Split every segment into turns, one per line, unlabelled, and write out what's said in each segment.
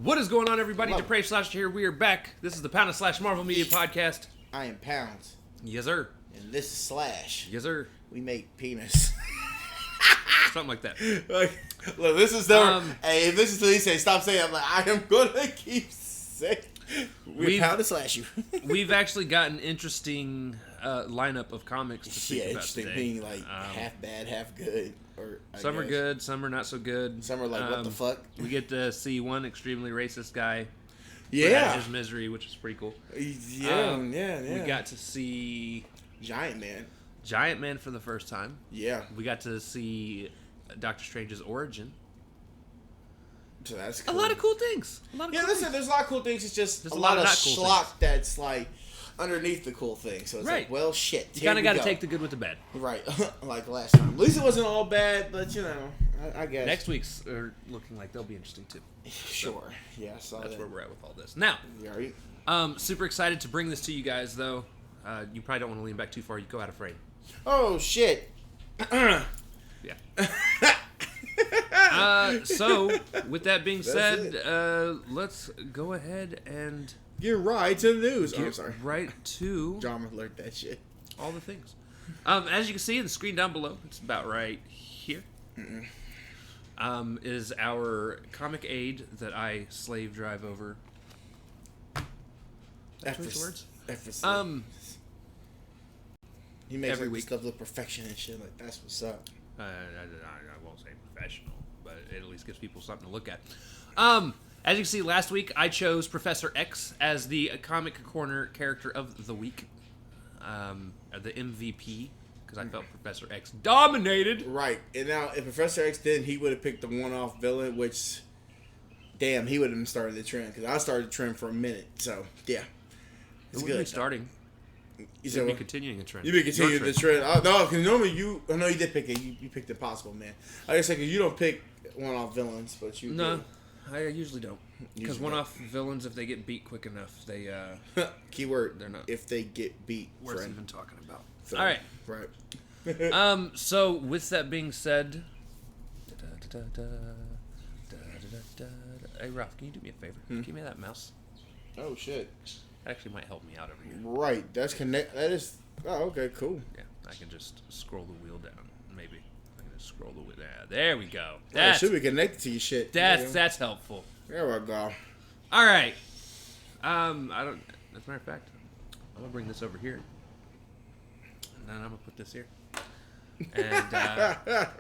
What is going on, everybody?
Hello.
Depraved Slasher here. We are back. This is the Pound / Marvel Media Podcast.
I am Pounds.
Yes, sir.
And this is Slash.
Yes, sir.
We make penis.
Something like that.
Look, this is the... hey, if this is the least say, stop saying, I'm like, I am going to keep saying... We're Pound to Slash you.
We've actually got an interesting lineup of comics to speak about
interesting
today.
being like half bad, half good. Or
some are good, some are not so good.
Some are like, what the fuck?
We get to see one extremely racist guy.
Yeah.
His misery, which is pretty cool.
Yeah.
We got to see...
Giant Man
for the first time.
Yeah.
We got to see Doctor Strange's origin.
So that's cool.
A lot of cool things.
Listen, there's a lot of cool things. It's just
there's
a lot of
cool
schlock
things
that's like underneath the cool thing. So it's like, well, shit.
You kind of got to take the good with the bad.
Right. Like last time. At least it wasn't all bad, but you know, I guess.
Next week's are looking like they'll be interesting too.
Sure. So, yeah, so
that's where we're at with all this. Now, super excited to bring this to you guys, though. You probably don't want to lean back too far. You go out of frame.
Oh, shit.
Yeah. So, with that being said, let's go ahead and
get right to the news.
I'm sorry. Right to
John alert that shit.
All the things. As you can see in the screen down below, it's about right here. Is our comic aid that I slave drive over. Words.
He makes
every week
stuff look perfection and shit. Like that's what's up.
I won't say professional, but it at least gives people something to look at. As you can see, last week I chose Professor X as the Comic Corner character of the week, the MVP, because I felt Professor X dominated.
Right, and now if Professor X didn't, he would have picked the one-off villain, which, damn, he would have started the trend, because I started the trend for a minute, so, yeah.
It's good. Starting. You'd be continuing a trend.
You'd be continuing the trend. No, because normally you did pick it. You picked Impossible Man. I guess because you don't pick one-off villains, but you
No, I usually don't. Because one-off villains, if they get beat quick enough, they...
Keyword,
they're not.
If they get beat.
Worth even talking about.
So,
all right.
Right.
So, with that being said... Hey, Ralph, can you do me a favor? Give me that mouse.
Oh, shit.
That actually might help me out over here.
Right. That is... Oh, okay, cool.
Yeah, I can just scroll the wheel down. Maybe. I can just scroll the wheel down. There we go.
That should be connected to your shit.
That's helpful.
There we go.
All right. I don't... As a matter of fact, I'm going to bring this over here. And then I'm going to put this here. And,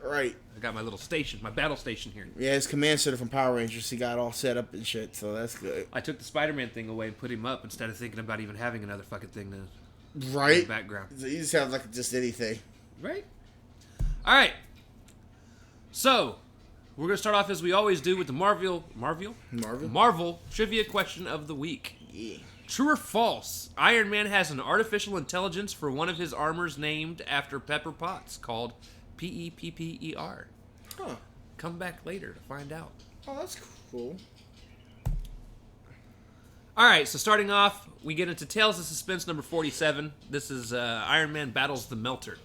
right.
I got my little station, my battle station here.
Yeah, his command center from Power Rangers, he got all set up and shit, so that's good.
I took the Spider-Man thing away and put him up instead of thinking about even having another fucking thing to...
Right.
In the background.
He sounds like just anything.
Right. All right. So, we're going to start off as we always do with the Marvel trivia question of the week.
Yeah.
True or false? Iron Man has an artificial intelligence for one of his armors named after Pepper Potts called Pepper.
Huh.
Come back later to find out.
Oh, that's cool.
All right, so starting off, we get into Tales of Suspense number 47. This is Iron Man Battles the Melter.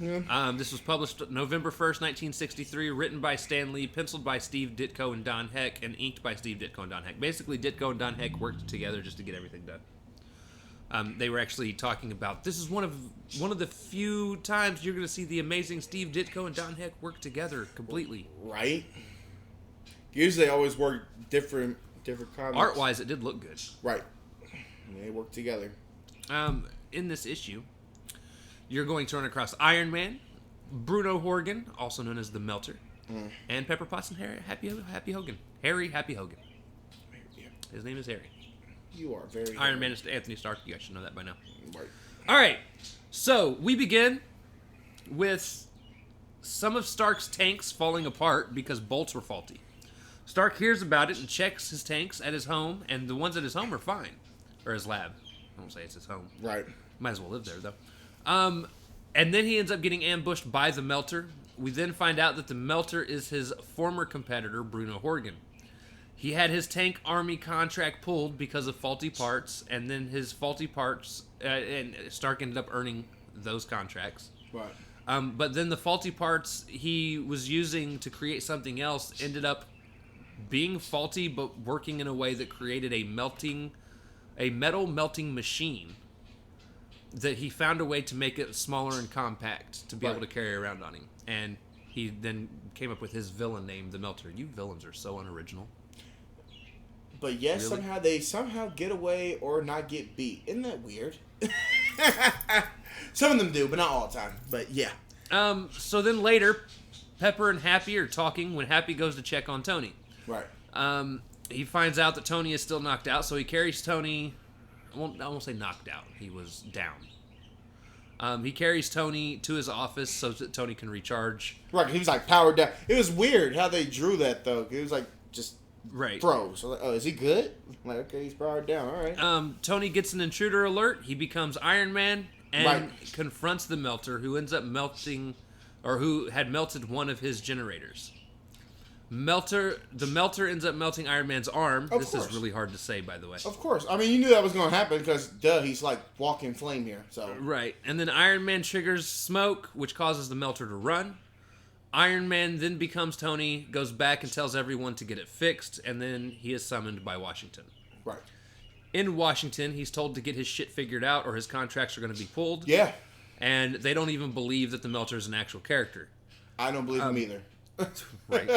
Yeah.
This was published November 1st, 1963, written by Stan Lee, penciled by Steve Ditko and Don Heck, and inked by Steve Ditko and Don Heck. Basically, Ditko and Don Heck worked together just to get everything done. They were actually talking about, this is one of the few times you're going to see the amazing Steve Ditko and Don Heck work together completely.
Right. Usually they always work different comics.
Art-wise, it did look good.
Right. They work together.
In this issue, you're going to run across Iron Man, Bruno Horgan, also known as the Melter, and Pepper Potts and Happy Hogan. Harry Happy Hogan. His name is Harry.
You are very...
Iron Man is Anthony Stark. You guys should know that by now.
Right.
All right. So, we begin with some of Stark's tanks falling apart because bolts were faulty. Stark hears about it and checks his tanks at his home, and the ones at his home are fine. Or his lab. I won't say it's his home.
Right.
Might as well live there, though. And then he ends up getting ambushed by the Melter. We then find out that the Melter is his former competitor, Bruno Horgan. He had his tank army contract pulled because of faulty parts, and then his faulty parts, and Stark ended up earning those contracts.
Right.
But then the faulty parts he was using to create something else ended up being faulty but working in a way that created a metal melting machine that he found a way to make it smaller and compact to be able to carry around on him. And he then came up with his villain name, the Melter. You villains are so unoriginal.
But yes,
Really?
they somehow get away or not get beat. Isn't that weird? Some of them do, but not all the time. But yeah.
So then later, Pepper and Happy are talking when Happy goes to check on Tony.
Right.
He finds out that Tony is still knocked out, so he carries Tony. I won't say knocked out. He was down. He carries Tony to his office so that Tony can recharge.
Right. He was like powered down. It was weird how they drew that though. It was like just
Right.
froze. So like, oh, is he good? I'm like, okay, he's powered down. All right.
Tony gets an intruder alert. He becomes Iron Man and
Right.
confronts the Melter, who ends up melting, or who had melted one of his generators. The Melter ends up melting Iron Man's arm.
Of
This
course.
is really hard to say, by the way.
Of course. I mean, you knew that was going to happen because, he's like walking flame here. So
Right. And then Iron Man triggers smoke, which causes the Melter to run. Iron Man then becomes Tony, goes back and tells everyone to get it fixed, and then he is summoned by Washington.
Right.
In Washington, he's told to get his shit figured out or his contracts are going to be pulled.
Yeah.
And they don't even believe that the Melter is an actual character.
I don't believe him either.
Right.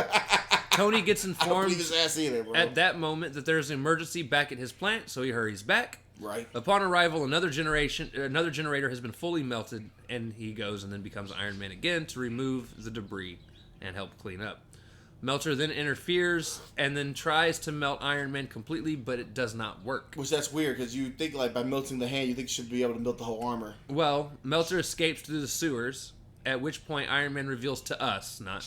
Tony gets
I don't
informed
believe his ass either, bro.
at that moment that there's an emergency back at his plant, so he hurries back.
Right.
Upon arrival, another generator has been fully melted, and he goes and then becomes Iron Man again to remove the debris and help clean up. Melter then interferes and then tries to melt Iron Man completely, but it does not work.
Which that's weird because you think like by melting the hand, you think you should be able to melt the whole armor.
Well, Melter escapes through the sewers, at which point Iron Man reveals to us, not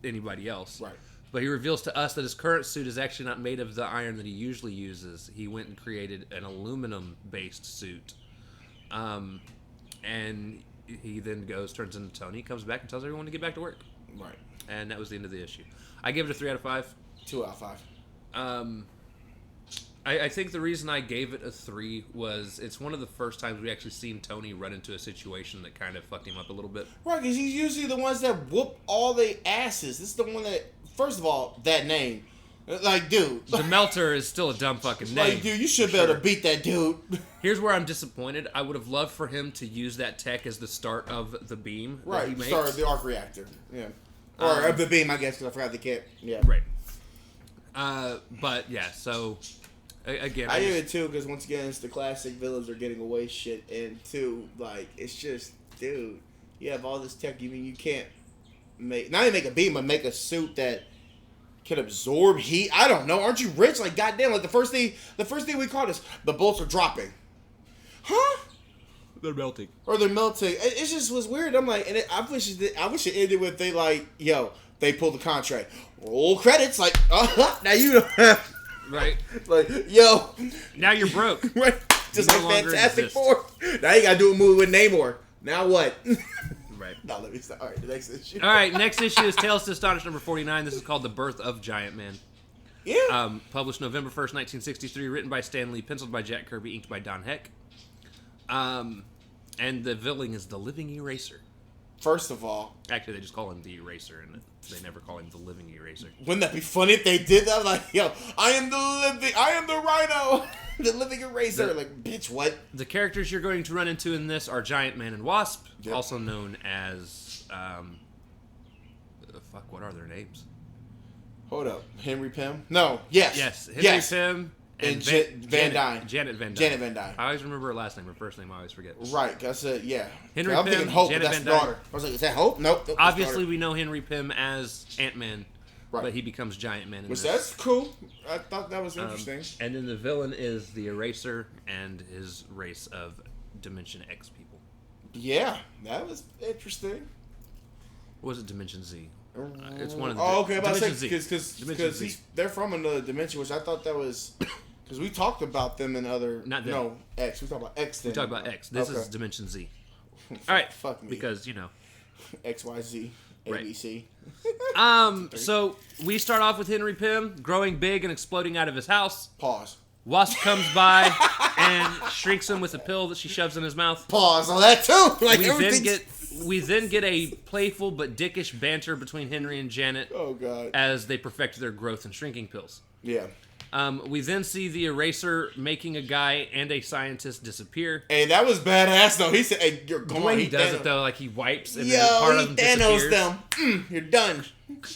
anybody else.
Right.
But he reveals to us that his current suit is actually not made of the iron that he usually uses. He went and created an aluminum-based suit. And he then turns into Tony, comes back and tells everyone to get back to work.
Right.
And that was the end of the issue. I gave it a 3 out of 5.
2 out of 5.
I think the reason I gave it a 3 was it's one of the first times we actually seen Tony run into a situation that kind of fucked him up a little bit.
Right, because he's usually the ones that whoop all the asses. This is the one that, first of all, that name. Like, dude.
The Melter is still a dumb fucking name.
Like, dude, you should be able to beat that dude.
Here's where I'm disappointed. I would have loved for him to use that tech as the start of the beam.
Right,
that he makes.
start of the arc reactor. Yeah. Or of the beam, I guess, because I forgot the kit. Yeah.
Right. But, yeah, so... Again,
I give it 2 because once again it's the classic villains are getting away shit, and 2, like, it's just, dude, you have all this tech. You mean you can't not even make a beam, but make a suit that can absorb heat? I don't know. Aren't you rich? Like, goddamn, like the first thing we caught is the bolts are dropping, huh?
they're melting.
Or they're melting. It just was weird. I'm like, and I wish it ended with they like, yo, they pulled the contract, roll credits, like, now you don't have.
Right.
Like, yo.
Now you're broke.
Right. Just
No
like
longer
Fantastic
exist.
Four. Now you gotta do a movie with Namor. Now what?
Right.
No, let me stop. Alright, the next issue.
All right, next issue is Tales to Astonish number 49. This is called The Birth of Giant Man.
Yeah.
Published November 1st, 1963. Written by Stan Lee. Penciled by Jack Kirby. Inked by Don Heck. And the villain is the Living Eraser.
First of all,
Actually, they just call him the Eraser, and they never call him the Living Eraser.
wouldn't that be funny if they did that? Like, yo, I am the Rhino, the living eraser. Like, bitch, what?
The characters you're going to run into in this are Giant Man and Wasp,
Yep.
also known as what are their names?
Hold up, Henry Pym? No, yes,
Henry Pym and
Van Dyne.
Janet Van Dyne.
Janet Van Dyne.
I always remember her last name. Her first name I always forget.
Right, I said, yeah.
Henry
I'm
Pym,
thinking Hope,
Janet
but that's
Van
the
Dyne.
daughter. I was like, is that Hope? Nope. That's
Obviously,
daughter.
we know Henry Pym as Ant-Man,
Right.
but he becomes Giant Man in
Which
this.
that's cool. I thought that was interesting.
And then the villain is the Eraser and his race of Dimension X people.
Yeah, that was interesting.
What was it, Dimension Z? It's one of the...
Oh, okay. I'm about to
Dimension
say
Z.
because they're from another dimension, which I thought that was because we talked about them in other.
Not them.
No, X. We talked about X. Then.
We talk about X. This
Okay.
is Dimension Z. All right.
Fuck me.
Because, you know.
X, Y, Z, A,
Right.
B, C.
So we start off with Henry Pym growing big and exploding out of his house.
Pause.
Wasp comes by and shrinks him with a pill that she shoves in his mouth.
Pause on that too. Like
We then
everything.
get We then get a playful but dickish banter between Henry and Janet.
Oh God!
As they perfect their growth and shrinking pills.
Yeah.
We then see the Eraser making a guy and a scientist disappear.
Hey, that was badass though. He said, "Hey, you're
the
going."
way he does it though, like he wipes and
Yo,
then part
he
of them
Thanos
disappears.
them. You're done.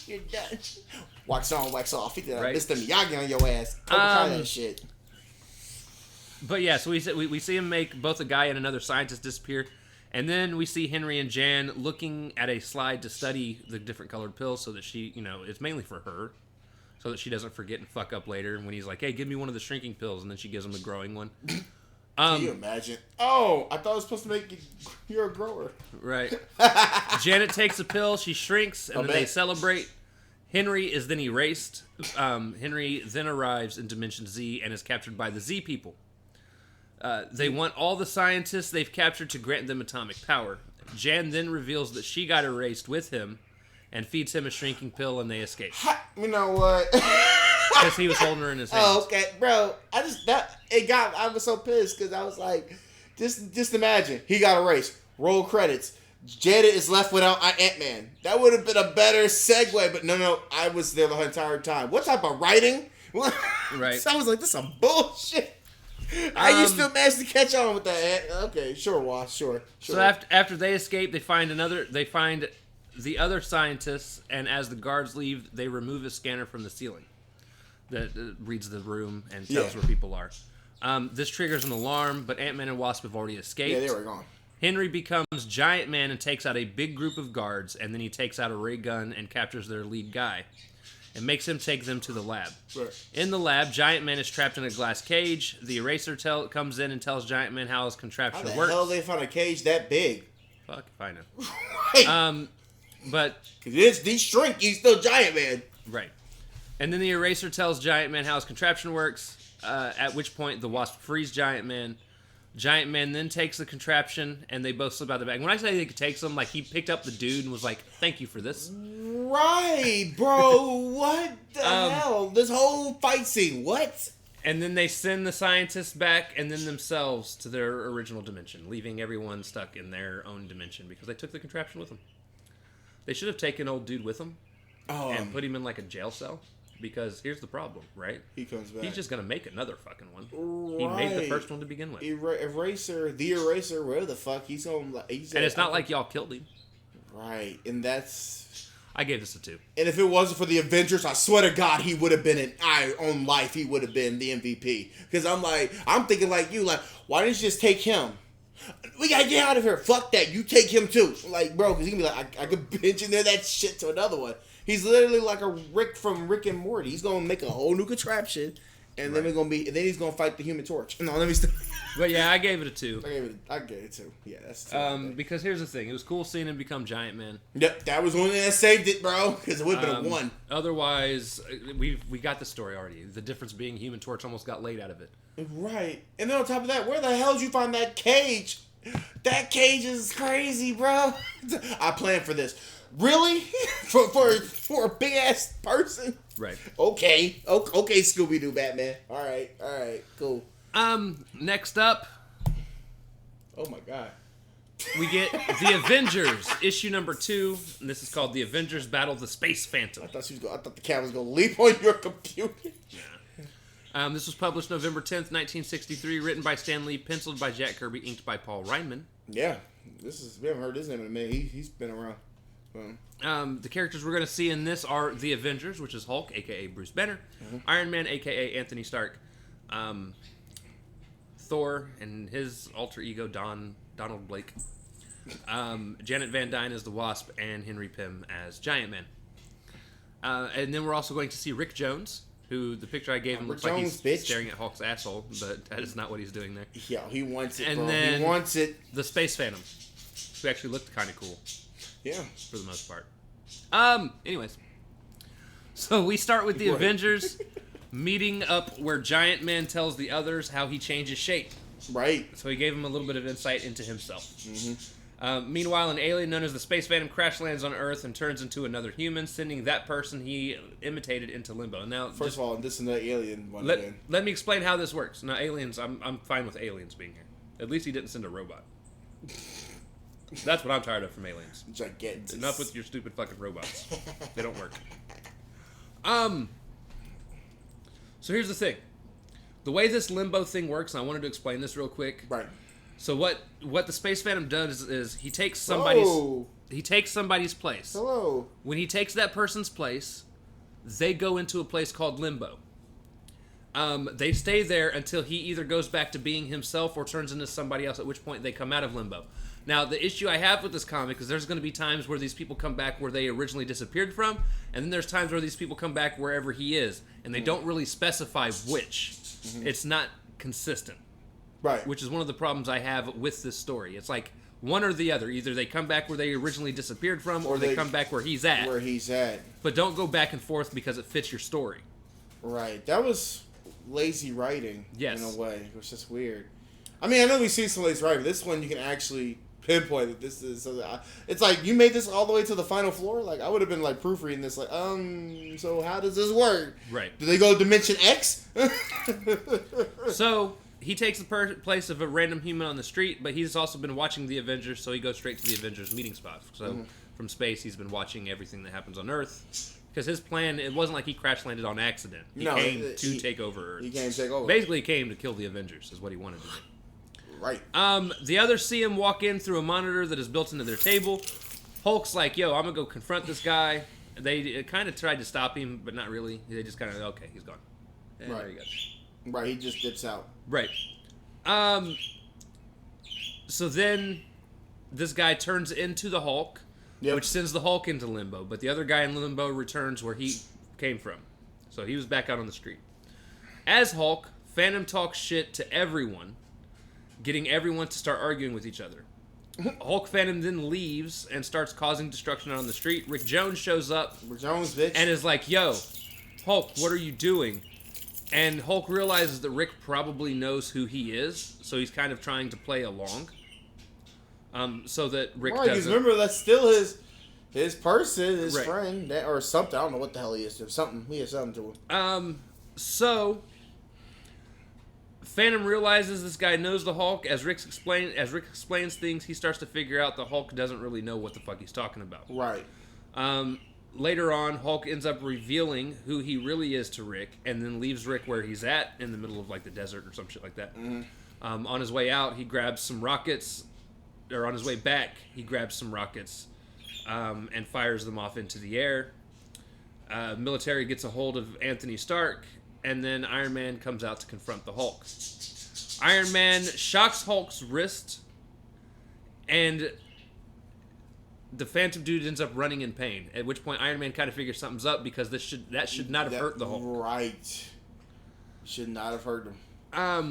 You're done. Wax on, wax off. He did
Right.
Mr. Miyagi on your ass. Try that shit.
But yeah, so we see him make both a guy and another scientist disappear, and then we see Henry and Jan looking at a slide to study the different colored pills so that she, it's mainly for her, so that she doesn't forget and fuck up later. When he's like, "Hey, give me one of the shrinking pills," and then she gives him the growing one.
Can you imagine? Oh, I thought it was supposed to make you're a grower.
Right. Janet takes a pill, she shrinks, and then they celebrate. Henry is then erased. Henry then arrives in Dimension Z and is captured by the Z people. They want all the scientists they've captured to grant them atomic power. Jan then reveals that she got erased with him and feeds him a shrinking pill, and they escape.
You know what?
Because he was holding her in his hands.
Oh, okay, bro. I was so pissed because I was like, just imagine he got erased. Roll credits. Janet is left without Ant-Man. That would have been a better segue, but no, I was there the entire time. What type of writing?
Right.
So I was like, this is some bullshit. How you still managed to catch on with that? Okay, sure, Wash, sure.
So after they escape, they find the other scientists, and as the guards leave, they remove a scanner from the ceiling that reads the room and tells where people are. This triggers an alarm, but Ant-Man and Wasp have already escaped.
Yeah, they were gone.
Henry becomes Giant Man and takes out a big group of guards, and then he takes out a ray gun and captures their lead guy and makes him take them to the lab.
Right.
In the lab, Giant Man is trapped in a glass cage. The Eraser comes in and tells Giant Man how his contraption works.
How the hell they found a cage that big?
Fuck if I know.
Right.
But...
Because he shrink, he's still Giant Man.
Right. And then the Eraser tells Giant Man how his contraption works, at which point the Wasp frees Giant Man. Giant Man then takes the contraption, and they both slip out the bag. When I say he takes them, like, he picked up the dude and was like, "Thank you for this."
Right, bro. What the hell? This whole fight scene, what?
And then they send the scientists back, and then themselves to their original dimension, leaving everyone stuck in their own dimension, because they took the contraption with them. They should have taken old dude with them, and put him in, like, a jail cell. Because here's the problem, right?
He comes back.
He's just going to make another fucking one.
Right.
He made the first one to begin with.
The Eraser, where the fuck? He's going
and it's not like y'all killed him.
Right. And that's...
I gave this a 2.
And if it wasn't for the Avengers, I swear to God, he would have been he would have been the MVP. Because I'm thinking like you, like, why didn't you just take him? We gotta get out of here. Fuck that. You take him too. Like, bro, because he can be like, I could engineer that shit to another one. He's literally like a Rick from Rick and Morty. He's gonna make a whole new contraption, and then he's gonna fight the Human Torch. No, let me stop.
But yeah, I gave it a 2.
I gave it 2. Yeah, that's 2.
Because here's the thing: it was cool seeing him become Giant Man.
Yep, that was the only thing that saved it, bro. Because it would have been a 1.
Otherwise, we got the story already. The difference being Human Torch almost got laid out of it.
Right, and then on top of that, where the hell did you find that cage? That cage is crazy, bro. I planned for this. Really? for a big ass person?
Right.
Okay, Scooby Doo Batman. All right, cool.
Next up.
Oh my God.
We get the Avengers, issue number 2. And this is called The Avengers Battle the Space Phantom.
I thought the cat was gonna leap on your computer.
This was published November 10th, 1963, written by Stan Lee, penciled by Jack Kirby, inked by Paul Reinman.
Yeah, we haven't heard his name in a minute. He's been around.
The characters we're going to see in this are the Avengers, which is Hulk, a.k.a. Bruce Banner, Iron Man, a.k.a. Anthony Stark, Thor, and his alter ego, Donald Blake, Janet Van Dyne as the Wasp, and Henry Pym as Giant Man. And then we're also going to see Rick Jones, who the picture I gave him looks like he's staring at Hulk's asshole, but that is not what he's doing there.
Yeah, he wants it,
and
bro.
Then
he wants it.
The Space Phantom, who actually looked kind of cool.
Yeah.
For the most part. Anyways. So we start with the Avengers meeting up where Giant Man tells the others how he changes shape.
Right.
So he gave him a little bit of insight into himself. Meanwhile, an alien known as the Space Phantom crash lands on Earth and turns into another human, sending that person he imitated into limbo. Now,
first of all, this is the alien one.
Let me explain how this works. Now, aliens, I'm fine with aliens being here. At least he didn't send a robot. That's what I'm tired of from aliens.
Gigantic.
Enough with your stupid fucking robots. They don't work. So here's the thing. The way this limbo thing works, and I wanted to explain this real quick.
Right.
So what the Space Phantom does is he takes somebody's place.
Hello.
When he takes that person's place, they go into a place called limbo. They stay there until he either goes back to being himself or turns into somebody else, at which point they come out of limbo. Now, the issue I have with this comic is there's going to be times where these people come back where they originally disappeared from, and then there's times where these people come back wherever he is, and they don't really specify which. Mm-hmm. It's not consistent.
Right.
Which is one of the problems I have with this story. It's like one or the other. Either they come back where they originally disappeared from, or they come back where he's at.
Where he's at.
But don't go back and forth because it fits your story. Right.
That was lazy writing.
Yes.
In a way. It was just weird. I mean, I know we've seen some lazy writing, but this one you can actually pinpoint that this is something. It's like, you made this all the way to the final floor? Like, I would have been like proofreading this like, so how does this work?
Right.
Do they go to Dimension X?
So, he takes the place of a random human on the street, but he's also been watching the Avengers, so he goes straight to the Avengers meeting spot. So, from space, he's been watching everything that happens on Earth. Because his plan, it wasn't like he crash landed on accident. He came to take over Earth.
He came to take over.
Basically, he came to kill the Avengers, is what he wanted to do.
Right.
The others see him walk in through a monitor that is built into their table. Hulk's like, yo, I'm going to go confront this guy. They kind of tried to stop him, but not really. They just kind of, okay, he's gone. And
right.
There you go.
Right, he just dips out.
Right. So then this guy turns into the Hulk, which sends the Hulk into limbo. But the other guy in limbo returns where he came from. So he was back out on the street. As Hulk, Phantom talks shit to everyone, getting everyone to start arguing with each other. Hulk Phantom then leaves and starts causing destruction out on the street. Rick Jones shows up.
Rick Jones, bitch.
And is like, yo, Hulk, what are you doing? And Hulk realizes that Rick probably knows who he is, so he's kind of trying to play along. So that Rick doesn't...
Because remember, that's still his person, his friend, or something. I don't know what the hell he is. There's something. He has something to him.
So Phantom realizes this guy knows the Hulk. As Rick explains things, he starts to figure out the Hulk doesn't really know what the fuck he's talking about.
Right.
Later on, Hulk ends up revealing who he really is to Rick, and then leaves Rick where he's at in the middle of like the desert or some shit like that. Mm-hmm. On his way out, he grabs some rockets, or on his way back, he grabs some rockets and fires them off into the air. Military gets a hold of Anthony Stark, and then Iron Man comes out to confront the Hulk. Iron Man shocks Hulk's wrist, and the Phantom dude ends up running in pain. At which point, Iron Man kind of figures something's up because that should not have hurt the Hulk.
Right. Should not have hurt him.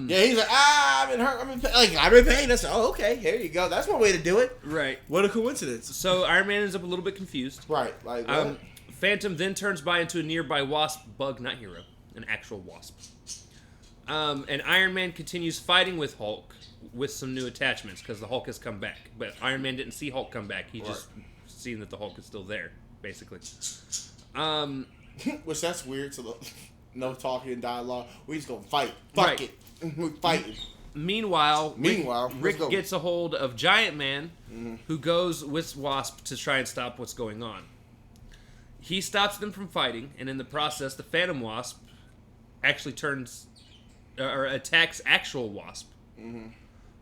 Yeah,
he's like, I've been hurt. I'm in pain. That's okay. Here you go. That's one way to do it.
Right.
What a coincidence.
So Iron Man ends up a little bit confused.
Right. Like what?
Phantom then turns by into a nearby wasp bug, not hero, an actual wasp. And Iron Man continues fighting with Hulk with some new attachments because the Hulk has come back. But Iron Man didn't see Hulk come back. He just seen that the Hulk is still there, basically.
Which that's weird. So no talking and dialogue. We just gonna fight. Fuck it. We're fighting.
Meanwhile, Rick
go.
gets a hold of Giant Man, who goes with Wasp to try and stop what's going on. He stops them from fighting, and in the process, the Phantom Wasp actually attacks actual Wasp. Mm-hmm.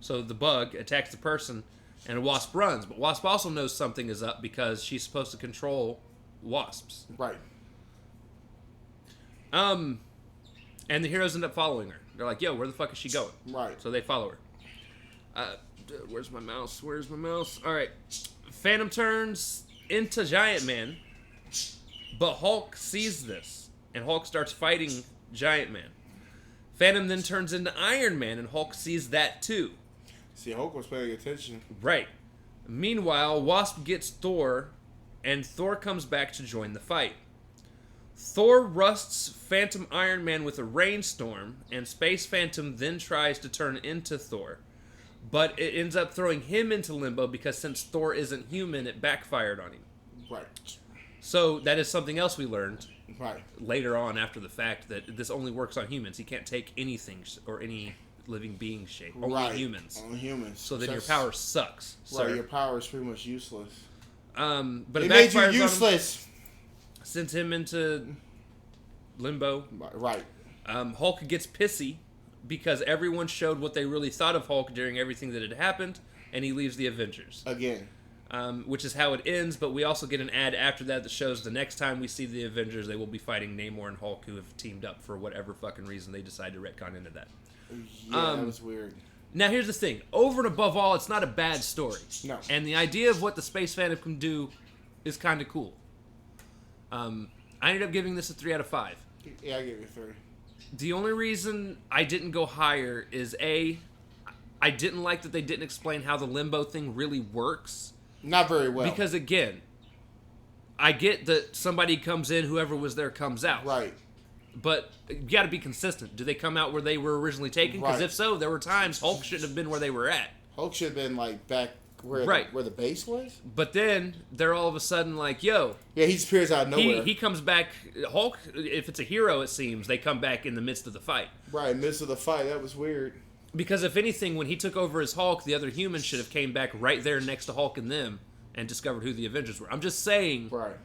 So the bug attacks the person, and Wasp runs. But Wasp also knows something is up because she's supposed to control wasps.
Right.
And the heroes end up following her. They're like, yo, where the fuck is she going?
Right.
So they follow her. Where's my mouse? All right. Phantom turns into Giant Man, but Hulk sees this, and Hulk starts fighting Giant Man. Phantom then turns into Iron Man, and Hulk sees that too.
See, Hulk was paying attention.
Right. Meanwhile, Wasp gets Thor, and Thor comes back to join the fight. Thor rusts Phantom Iron Man with a rainstorm, and Space Phantom then tries to turn into Thor. But it ends up throwing him into limbo because since Thor isn't human, it backfired on him.
Right.
So that is something else we learned
later
on after the fact, that this only works on humans. He can't take anything or any living being shape. Only humans.
Only humans.
So then your power sucks.
Right, your power is pretty much useless.
But
it made you useless.
Sends him into limbo.
Right.
Hulk gets pissy because everyone showed what they really thought of Hulk during everything that had happened, and he leaves the Avengers.
Again.
Which is how it ends, but we also get an ad after that shows the next time we see the Avengers, they will be fighting Namor and Hulk, who have teamed up for whatever fucking reason they decide to retcon into that.
Yeah, that was weird.
Now, here's the thing. Over and above all, it's not a bad story.
No.
And the idea of what the Space Phantom can do is kind of cool. I ended up giving this a 3 out of 5.
Yeah, I gave it a 3.
The only reason I didn't go higher is, A, I didn't like that they didn't explain how the limbo thing really works.
Not very well.
Because, again, I get that somebody comes in, whoever was there comes out.
Right.
But you got to be consistent. Do they come out where they were originally taken? Because if so, there were times Hulk shouldn't have been where they were at.
Hulk should have been, like, back where, where the base was?
But then, they're all of a sudden like, yo.
Yeah, he disappears out of nowhere.
He comes back. Hulk, if it's a hero, it seems, they come back in the midst of the fight.
Right, midst of the fight. That was weird.
Because if anything, when he took over as Hulk, the other humans should have came back right there next to Hulk and them and discovered who the Avengers were. I'm just saying,
right,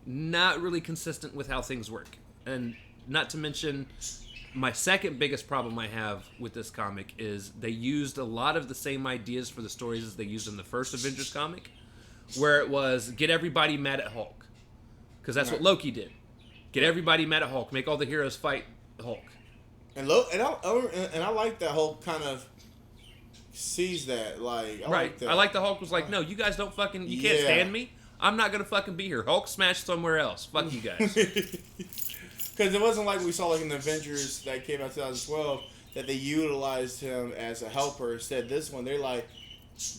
not really consistent with how things work. And not to mention, my second biggest problem I have with this comic is they used a lot of the same ideas for the stories as they used in the first Avengers comic, where it was get everybody mad at Hulk. Because that's what Loki did. Get everybody mad at Hulk. Make all the heroes fight Hulk. And
I like that Hulk kind of sees that. Like,
I like the Hulk was like, no, you guys don't fucking, you can't stand me. I'm not gonna fucking be here. Hulk smashed somewhere else. Fuck you guys.
Because it wasn't like we saw like in the Avengers that came out in 2012 that they utilized him as a helper. Instead, this one they're like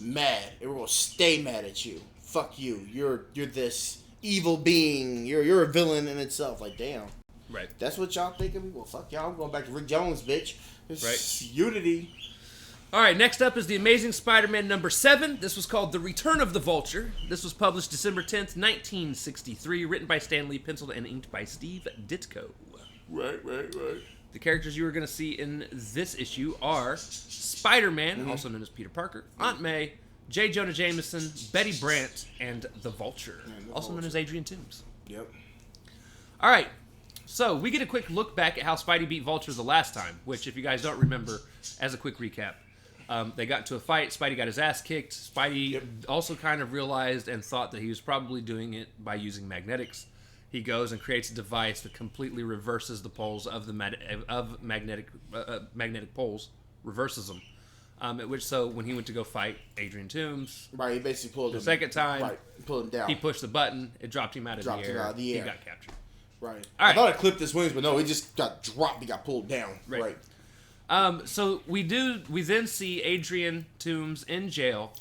mad. We're gonna stay mad at you. Fuck you. You're this evil being. You're a villain in itself. Like, damn.
Right.
That's what y'all think of me? Well, fuck y'all. I'm going back to Rick Jones, bitch. It's unity.
All right, next up is The Amazing Spider-Man number 7. This was called The Return of the Vulture. This was published December 10th, 1963, written by Stan Lee, penciled and inked by Steve Ditko.
Right.
The characters you are going to see in this issue are Spider-Man, also known as Peter Parker, Aunt May, J. Jonah Jameson, Betty Brant, and the Vulture, also known as Adrian Toomes.
Yep.
All right. So, we get a quick look back at how Spidey beat Vulture the last time, which, if you guys don't remember, as a quick recap, they got into a fight, Spidey got his ass kicked, Spidey also kind of realized and thought that he was probably doing it by using magnetics. He goes and creates a device that completely reverses the poles of the magnetic poles, reverses them. At which, so when he went to go fight Adrian Toomes,
he basically pulled him.
The second time,
pulled him down.
He pushed the button, it dropped him out of the air. He got captured.
Right.
All right.
I thought it clipped his wings, but no, he just got dropped. He got pulled down. Right.
So we then see Adrian Toomes in jail,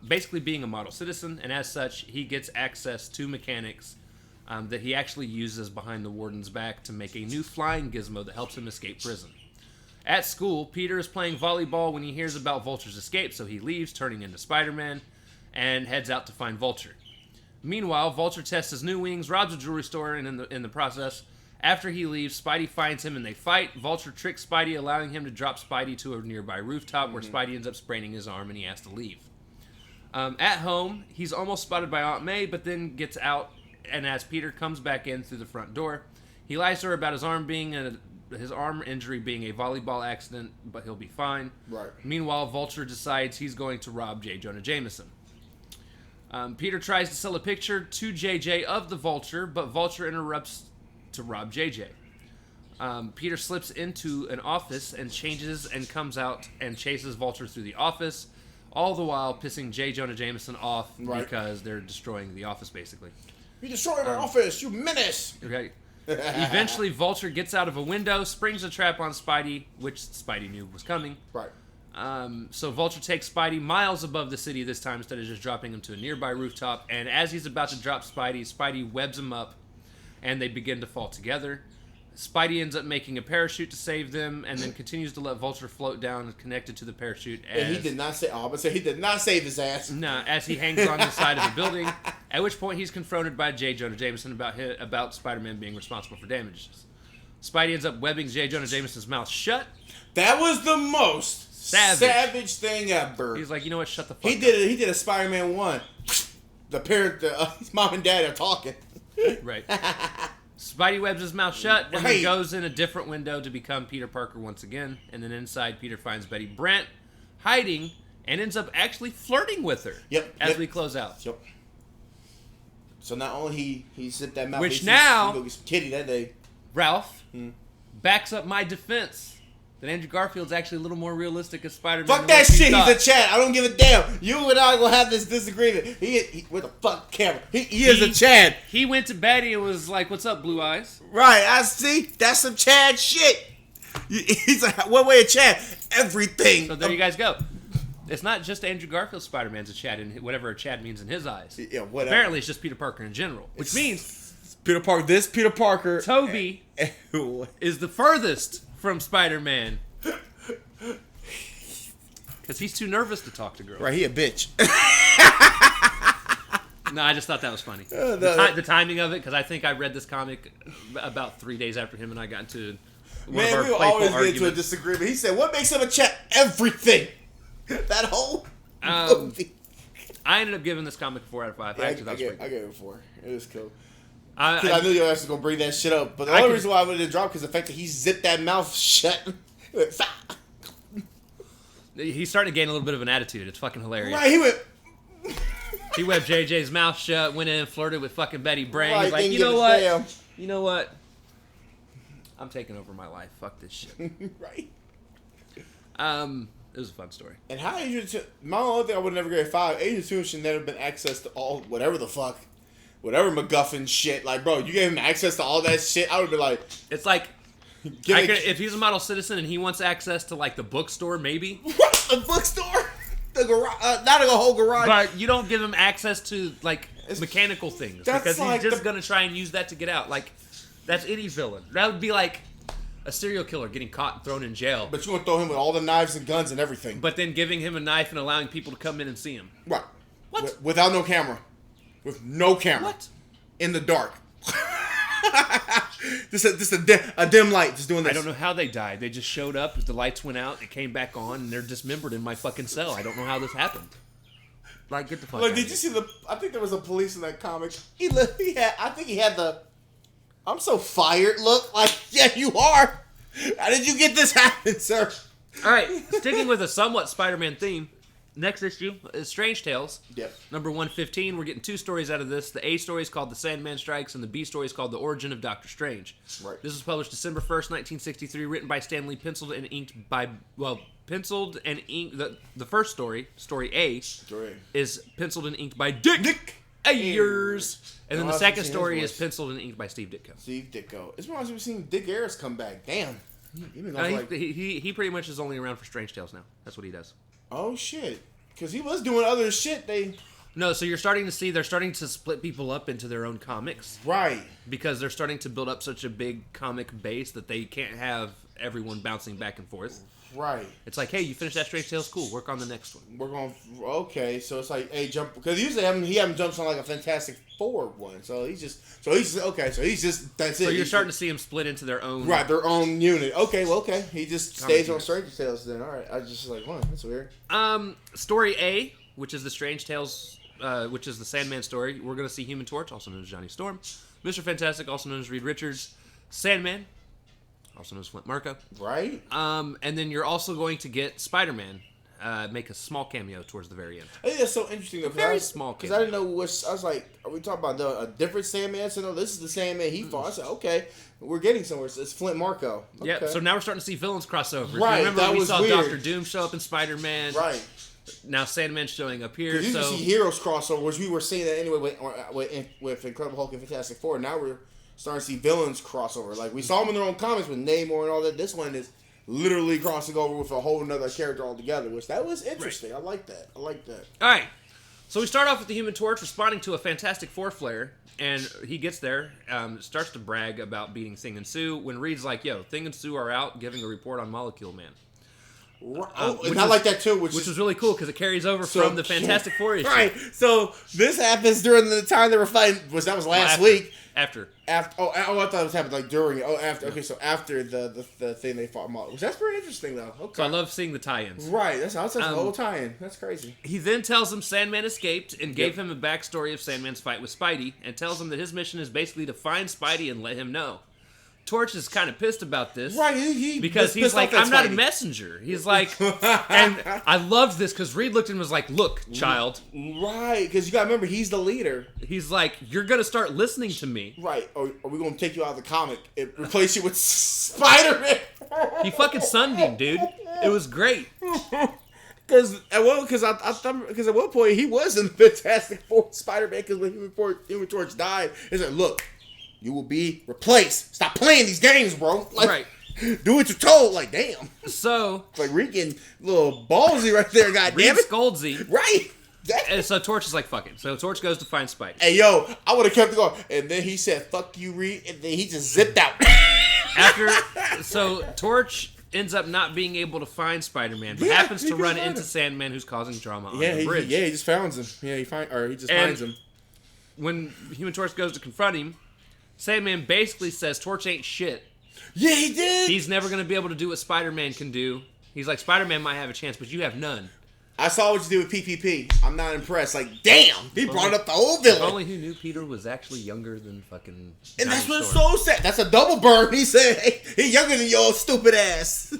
basically being a model citizen, and as such, he gets access to mechanics that he actually uses behind the warden's back to make a new flying gizmo that helps him escape prison. At school, Peter is playing volleyball when he hears about Vulture's escape, so he leaves, turning into Spider-Man, and heads out to find Vulture. Meanwhile, Vulture tests his new wings, robs a jewelry store, and in the process, after he leaves, Spidey finds him and they fight. Vulture tricks Spidey, allowing him to drop Spidey to a nearby rooftop where Spidey ends up spraining his arm and he has to leave. At home, he's almost spotted by Aunt May, but then gets out, and as Peter comes back in through the front door, he lies to her about his arm injury being a volleyball accident, but he'll be fine.
Right.
Meanwhile, Vulture decides he's going to rob J. Jonah Jameson. Peter tries to sell a picture to JJ of the Vulture, but Vulture interrupts to rob JJ. Peter slips into an office and changes and comes out and chases Vulture through the office, all the while pissing J. Jonah Jameson off because they're destroying the office, basically.
You destroyed our office, you menace!
Okay. Eventually, Vulture gets out of a window, springs a trap on Spidey, which Spidey knew was coming.
Right.
So Vulture takes Spidey miles above the city this time instead of just dropping him to a nearby rooftop. And as he's about to drop Spidey, Spidey webs him up, and they begin to fall together. Spidey ends up making a parachute to save them, and then continues to let Vulture float down, connected to the parachute.
And he did not say. Oh, but he did not save his ass.
No, as he hangs on the side of a building. At which point he's confronted by J. Jonah Jameson about Spider-Man being responsible for damages. Spidey ends up webbing J. Jonah Jameson's mouth shut,
That was the most savage thing ever.
He's like, you know what? Shut the fuck up.
He did a Spider-Man 1. His mom and dad are talking.
Right. Spidey webs his mouth shut and
Right.
then goes in a different window to become Peter Parker once again. And then inside, Peter finds Betty Brant hiding and ends up actually flirting with her.
Yep.
As we close out.
Yep. So not only he zipped that mouth,
Which
he
now-
go get some kitty that day.
Ralph backs up my defense that Andrew Garfield's actually a little more realistic as Spider-Man.
Fuck that shit. He's a Chad. I don't give a damn. You and I will have this disagreement. He with the fuck camera. He is a Chad.
He went to Betty and was like, "What's up, Blue Eyes?"
Right. I see. That's some Chad shit. He's like, what way of Chad? Everything.
So there you guys go. It's not just Andrew Garfield's Spider-Man's a Chad, in whatever a Chad means in his eyes.
Yeah, whatever.
Apparently, it's just Peter Parker in general, which means
Peter Parker. This Peter Parker.
Toby is the furthest from Spider-Man. Because he's too nervous to talk to girls.
Right, he a bitch.
No, I just thought that was funny. The timing of it, because I think I read this comic about 3 days after him and I got into one of
Man,
our
we will
playful
always get into a
arguments.
disagreement. He said, what makes him a Chad? Everything. That whole movie.
I ended up giving this comic a 4 out of 5.
Yeah,
I gave
I gave it 4. It was cool.
I
I knew your ass was going to bring that shit up. But the only reason why I would have dropped is the fact that he zipped that mouth shut.
He's starting to gain a little bit of an attitude. It's fucking hilarious.
Right, he went...
He webbed JJ's mouth shut, went in, flirted with fucking Betty Brant.
Right,
He's like,
didn't
you
give
know
a
what?
damn."
You know what? I'm taking over my life. Fuck this shit.
Right.
It was a fun story.
And how Agent 2... My only thing I would never get 5. Agent 2 should never have been access to all... Whatever the fuck. Whatever MacGuffin shit. Like, bro, you gave him access to all that shit. I would be like...
It's like, if he's a model citizen and he wants access to, like, the bookstore, maybe.
What? The bookstore? The garage? Not a whole garage.
But you don't give him access to, like, mechanical things.
That's
Because
like
he's just going to try and use that to get out. Like, that's any villain. That would be like a serial killer getting caught and thrown in jail.
But you want to throw him with all the knives and guns and everything.
But then giving him a knife and allowing people to come in and see him.
Right.
What?
Without no camera. With no camera.
What?
In the dark. just a dim light just doing this.
I don't know how they died. They just showed up, the lights went out, it came back on, and they're dismembered in my fucking cell. I don't know how this happened. Like, get the fuck
Look,
out
did
of
you
here.
see I think there was a police in that comic. I think he had the I'm so fired look. Like, yeah, you are. How did you get this happen, sir?
All right, sticking with a somewhat Spider-Man theme, next issue is Strange Tales.
Yep.
Number 115. We're getting 2 stories out of this. The A story is called The Sandman Strikes, and the B story is called The Origin of Doctor Strange.
Right.
This was published December 1st, 1963, written by Stan Lee, penciled and inked by, penciled and inked, the first story, story A, is penciled and inked by Dick Ayers. And then the second story is penciled and inked by Steve Ditko.
Steve Ditko. It's when I've seen Dick Ayers come back. Damn.
He pretty much is only around for Strange Tales now. That's what he does.
Oh, shit. Because he was doing other shit.
No, so you're starting to see they're starting to split people up into their own comics.
Right.
Because they're starting to build up such a big comic base that they can't have everyone bouncing back and forth.
Right.
It's like, hey, you finished that Strange Tales? Cool, work on the next one.
We're going, okay, so it's like, hey, jump, because usually he haven't jumped on like a Fantastic Four one, so he's just, that's it.
So you're starting to see them split into their own...
Right, their own unit. Okay, well, okay. He just stays on Strange Tales then, alright. I was just like, wow, that's weird.
Story A, which is the Strange Tales, which is the Sandman story, we're going to see Human Torch, also known as Johnny Storm, Mr. Fantastic, also known as Reed Richards, Sandman, also known as Flint Marko.
Right.
And then you're also going to get Spider-Man make a small cameo towards the very end.
I think that's so interesting.
Very small
because I didn't know which. I was like, are we talking about a different Sandman? So no, this is the Sandman he fought. I said, okay, we're getting somewhere. It's Flint Marko. Okay.
Yeah. So now we're starting to see villains cross over.
Right.
If you remember,
that
we
was
saw
weird.
Doctor Doom show up in Spider-Man.
Right.
Now Sandman's showing up here.
You
So
can see heroes crossover, which we were seeing that anyway with Incredible Hulk and Fantastic Four. Now we're starting to see villains crossover. Like we saw them in their own comics with Namor and all that. This one is literally crossing over with a whole nother character altogether, which that was interesting. Right. I like that.
All right. So we start off with the Human Torch responding to a Fantastic Four flare, and he gets there, starts to brag about beating Thing and Sue, when Reed's like, yo, Thing and Sue are out giving a report on Molecule Man.
Not like that too, which
was really cool because it carries over from the Fantastic Four issue.
Right. So this happens during the time they were fighting, which that was last week.
After.
I thought it was happening like during. Oh, after. Okay, so after the thing they fought Marvel, which that's pretty interesting though. Okay.
So I love seeing the tie-ins.
Right. That's the whole tie-in. That's crazy.
He then tells him Sandman escaped and gave him a backstory of Sandman's fight with Spidey, and tells him that his mission is basically to find Spidey and let him know. Torch is kind of pissed about this.
Right,
because he's like, I'm not a messenger. He's like, and I loved this because Reed looked at him and was like, look, child.
Right, because you got to remember, he's the leader.
He's like, you're going to start listening to me.
Right, or we're going to take you out of the comic and replace you with Spider-Man.
He fucking sunned him, dude. It was great.
Because at one point, he was in the Fantastic Four Spider-Man, because when Human Torch died, he's like, look, you will be replaced. Stop playing these games, bro. Like,
right.
Do what you're told. Like, damn.
So.
It's like Reed getting a little ballsy right there, goddamn it.
Scoldsy.
Right.
And so Torch is like, fuck it. So Torch goes to find Spidey.
Hey, yo, I would have kept it going. And then he said, fuck you, Reed. And then he just zipped out.
So Torch ends up not being able to find Spider-Man, but happens to run into Sandman, who's causing drama on the bridge.
He just finds him. Yeah, he just finds him.
When Human Torch goes to confront him, Sandman basically says Torch ain't shit.
Yeah, he did.
He's never going to be able to do what Spider-Man can do. He's like, Spider-Man might have a chance, but you have none.
I saw what you did with PPP. I'm not impressed. Like, damn, he brought up the whole villain.
Only who knew Peter was actually younger than fucking.
And that's what's so sad. That's a double burn. He said, hey, he's younger than your stupid ass.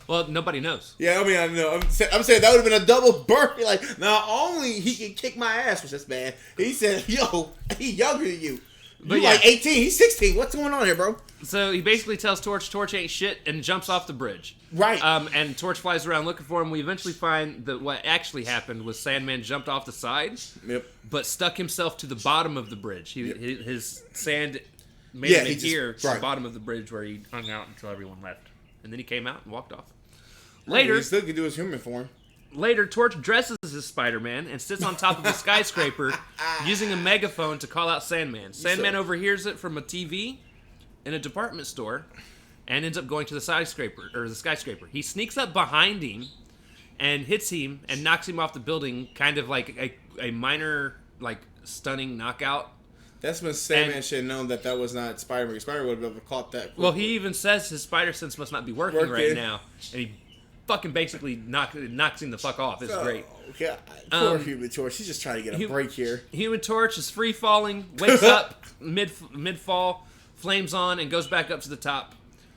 Well, nobody knows.
Yeah, I mean, I know. I'm saying that would have been a double burn. Like, not only he can kick my ass, which that's bad. He said, yo, he's younger than you. You're like 18, he's 16. What's going on here, bro?
So he basically tells Torch ain't shit and jumps off the bridge.
Right.
And Torch flies around looking for him. We eventually find that what actually happened was Sandman jumped off the side, but stuck himself to the bottom of the bridge. His sand made him adhere to the bottom of the bridge where he hung out until everyone left. And then he came out and walked off. Later,
he still could do his human form.
Later, Torch dresses as Spider-Man and sits on top of a skyscraper using a megaphone to call out Sandman. Sandman overhears it from a TV in a department store and ends up going to the skyscraper. He sneaks up behind him and hits him and knocks him off the building, kind of like a minor, like, stunning knockout.
That's when Sandman should have known that was not Spider-Man. Spider-Man would have been able to caught that quickly.
Well, he even says his spider sense must not be working right now. And he fucking basically knocks him the fuck off. It's great.
Yeah, poor Human Torch. He's just trying to get a break here.
Human Torch is free falling, wakes up mid fall, flames on, and goes back up to the top.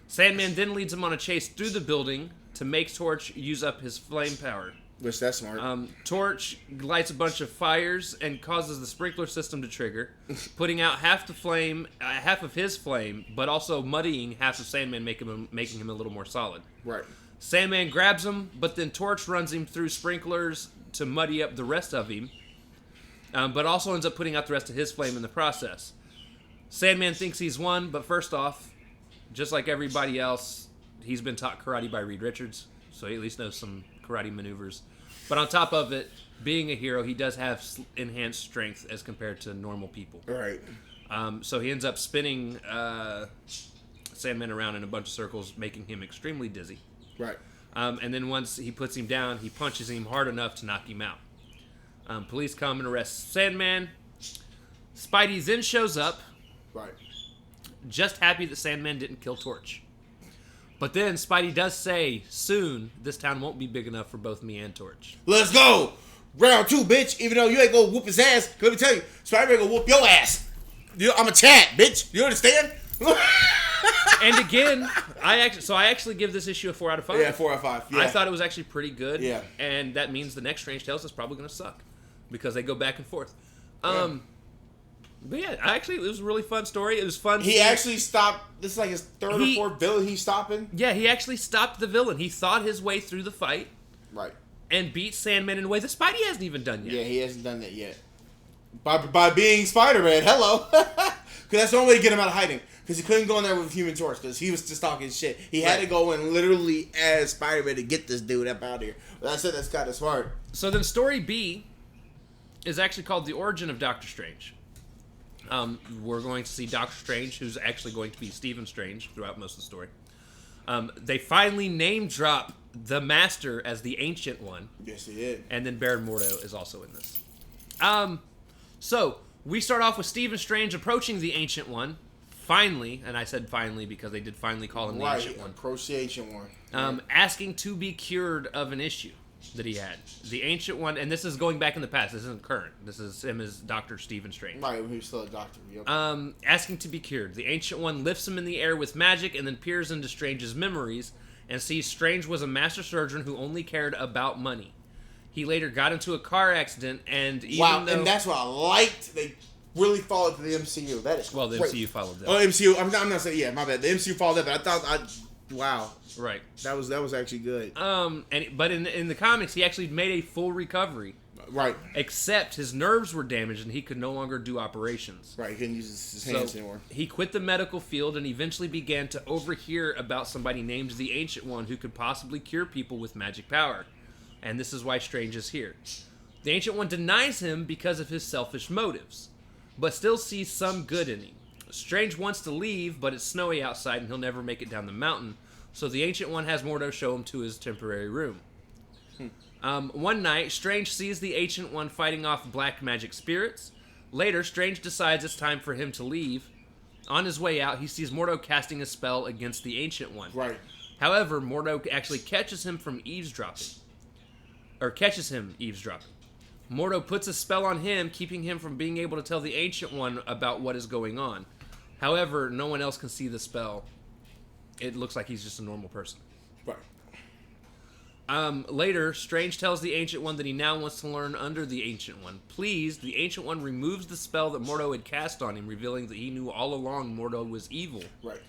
Sandman then leads him on a chase through the building to make Torch use up his flame power.
Which that's smart.
Torch lights a bunch of fires and causes the sprinkler system to trigger, putting out half of his flame, but also muddying half of Sandman, making him a little more solid.
Right.
Sandman grabs him, but then Torch runs him through sprinklers to muddy up the rest of him, but also ends up putting out the rest of his flame in the process. Sandman thinks he's won, but first off, just like everybody else, he's been taught karate by Reed Richards, so he at least knows some karate maneuvers. But on top of it, being a hero, he does have enhanced strength as compared to normal people.
Right.
So he ends up spinning Sandman around in a bunch of circles, making him extremely dizzy.
Right.
And then once he puts him down, he punches him hard enough to knock him out. Police come and arrest Sandman. Spidey then shows up.
Right.
Just happy that Sandman didn't kill Torch. But then Spidey does say, soon, this town won't be big enough for both me and Torch.
Let's go! Round 2, bitch. Even though you ain't gonna whoop his ass, let me tell you, Spider-Man gonna whoop your ass. I'm a Chad, bitch. You understand?
And again, I actually give this issue a 4 out of 5.
Yeah, 4 out of 5. Yeah.
I thought it was actually pretty good.
Yeah.
And that means the next Strange Tales is probably going to suck because they go back and forth. But yeah, it was a really fun story. It was fun.
He actually stopped. This is like his third or fourth villain he's stopping.
Yeah, he actually stopped the villain. He thought his way through the fight.
Right.
And beat Sandman in a way that Spidey hasn't even done yet.
Yeah, he hasn't done that yet. By being Spider-Man, hello. Because that's the only way to get him out of hiding. Because he couldn't go in there with Human Torch because he was just talking shit. He had to go in literally as Spider-Man to get this dude up out of here. But I said that's kind of smart.
So then story B is actually called The Origin of Doctor Strange. We're going to see Doctor Strange, who's actually going to be Stephen Strange throughout most of the story. They finally name drop the Master as the Ancient One.
Yes, he did.
And then Baron Mordo is also in this. So we start off with Stephen Strange approaching the Ancient One. Finally, and I said finally because they did finally call him the Ancient One.
Approach the Ancient One.
Asking to be cured of an issue that he had. The Ancient One, and this is going back in the past. This isn't current. This is him as Dr. Stephen Strange.
Right, when he was still a doctor. Yep.
Asking to be cured. The Ancient One lifts him in the air with magic and then peers into Strange's memories and sees Strange was a master surgeon who only cared about money. He later got into a car accident and even though...
and that's what I liked. They really followed the MCU. That is
well, the
great.
MCU followed that.
Oh, MCU. I'm not saying, yeah, my bad. The MCU followed that, but wow.
Right.
That was actually good.
But in the comics, he actually made a full recovery.
Right.
Except his nerves were damaged and he could no longer do operations.
Right, he couldn't use his hands anymore.
He quit the medical field and eventually began to overhear about somebody named the Ancient One who could possibly cure people with magic power. And this is why Strange is here. The Ancient One denies him because of his selfish motives, but still sees some good in him. Strange wants to leave, but it's snowy outside and he'll never make it down the mountain, so the Ancient One has Mordo show him to his temporary room. One night, Strange sees the Ancient One fighting off black magic spirits. Later, Strange decides it's time for him to leave. On his way out, he sees Mordo casting a spell against the Ancient One.
Right.
However, Mordo actually catches him eavesdropping. Mordo puts a spell on him, keeping him from being able to tell the Ancient One about what is going on. However, no one else can see the spell. It looks like he's just a normal person.
Right.
Later, Strange tells the Ancient One that he now wants to learn under the Ancient One. Pleased, the Ancient One removes the spell that Mordo had cast on him, revealing that he knew all along Mordo was evil.
Right.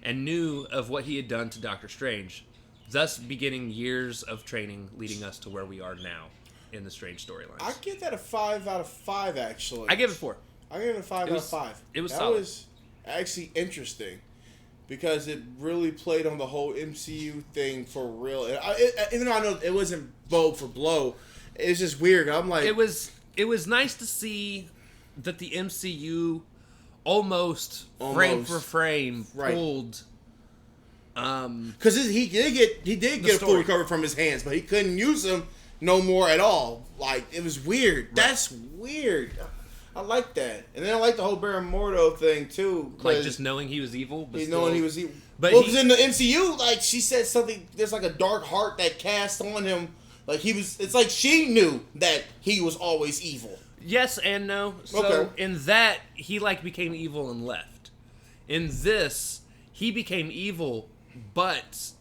And knew of what he had done to Doctor Strange, thus beginning years of training leading us to where we are now in the Strange storylines.
I give that a 5 out of 5, actually.
I give it 4.
I give it a 5 out of 5.
It was
that
solid.
Was actually interesting because it really played on the whole MCU thing for real. Even though I know it wasn't bow for blow, it's just weird. I'm like,
it was nice to see that the MCU almost frame for frame pulled.
Because he did get a full recovery from his hands, but he couldn't use them no more at all. Like, it was weird. Right. That's weird. I like that. And then I like the whole Baron Mordo thing, too.
Like, just knowing he was evil? But
knowing he was evil.
But
because in the MCU, like, she said something, there's like a dark heart that cast on him. Like, it's like she knew that he was always evil.
Yes and no. So, in that, he, became evil and left. In this, he became evil, but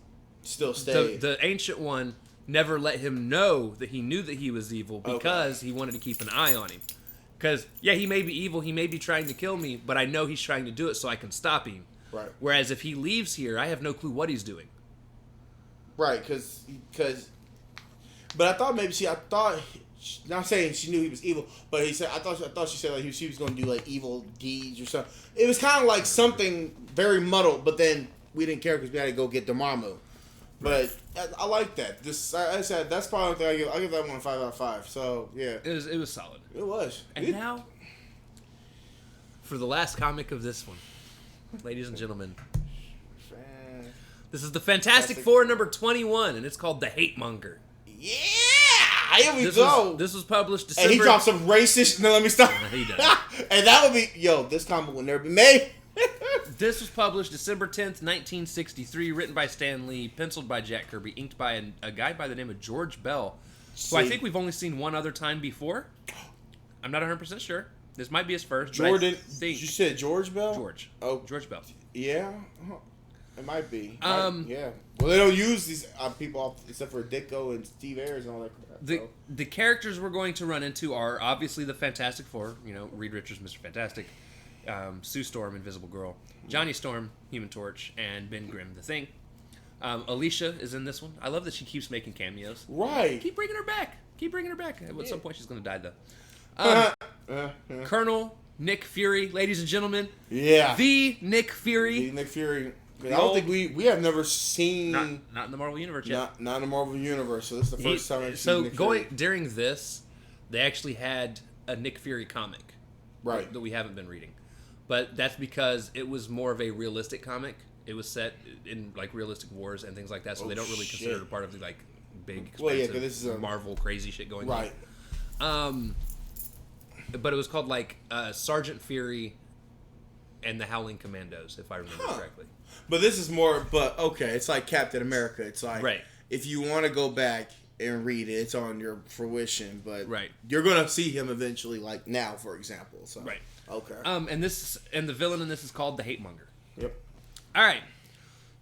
still stayed.
The Ancient One never let him know that he knew that he was evil because he wanted to keep an eye on him. Because, yeah, he may be evil, he may be trying to kill me, but I know he's trying to do it so I can stop him.
Right.
Whereas if he leaves here, I have no clue what he's doing.
Right, because... But I thought not saying she knew he was evil, but I thought she said like she was going to do like evil deeds or something. It was kind of like something very muddled, but then we didn't care because we had to go get Dormammu. But I like that. I said that's probably the thing I give that one a 5 out of 5. So yeah,
it was solid.
It was.
And now, for the last comic of this one, ladies and gentlemen, this is the Fantastic Four number 21, and it's called the Hate Monger.
Yeah, here we go.
This was published December.
And he dropped some racist. No, let me stop.
He does.
And that would be this comic will never be made.
This was published December 10th, 1963, written by Stan Lee, penciled by Jack Kirby, inked by a guy by the name of George Bell, who I think we've only seen one other time before. I'm not 100% sure. This might be his first.
Jordan, you said George Bell?
George.
Oh.
George Bell.
Yeah. It might be. Yeah. Well, they don't use these people except for Ditko and Steve Ayers and all that crap.
The characters we're going to run into are obviously the Fantastic Four. Reed Richards, Mr. Fantastic. Sue Storm, Invisible Girl, Johnny Storm, Human Torch, and Ben Grimm, the Thing. Alicia is in this one. I love that she keeps making cameos.
Right.
Keep bringing her back. At some point, she's going to die, though. Colonel Nick Fury, ladies and gentlemen.
Yeah.
The Nick Fury.
I don't think we have never seen...
Not in the Marvel Universe yet.
Not in the Marvel Universe, so this is the first time I've seen Nick Fury.
During this, they actually had a Nick Fury comic.
Right.
That we haven't been reading. But that's because it was more of a realistic comic, It was set in like realistic wars and things like that, so they don't really consider it a part of the like big, expensive
because this is a
Marvel crazy shit going
right.
on. But it was called like Sergeant Fury and the Howling Commandos, if I remember correctly.
But this is more. But okay, it's like Captain America. It's like if you want to go back and read it, it's on your fruition. But you're gonna see him eventually, like now, for example. So.
Right.
Okay.
And the villain in this is called the Hate Monger.
Yep.
All right.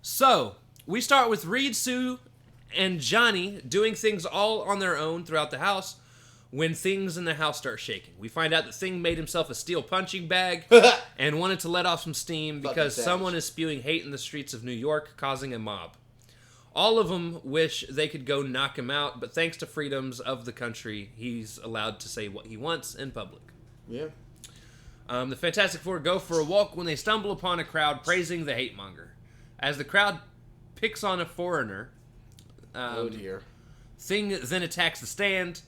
So we start with Reed, Sue, and Johnny doing things all on their own throughout the house when things in the house start shaking. We find out that Thing made himself a steel punching bag and wanted to let off some steam because someone is spewing hate in the streets of New York, causing a mob. All of them wish they could go knock him out, but thanks to freedoms of the country, he's allowed to say what he wants in public.
Yeah.
The Fantastic Four go for a walk when they stumble upon a crowd praising the Hate Monger. As the crowd picks on a foreigner,
oh dear.
Thing then attacks the stand.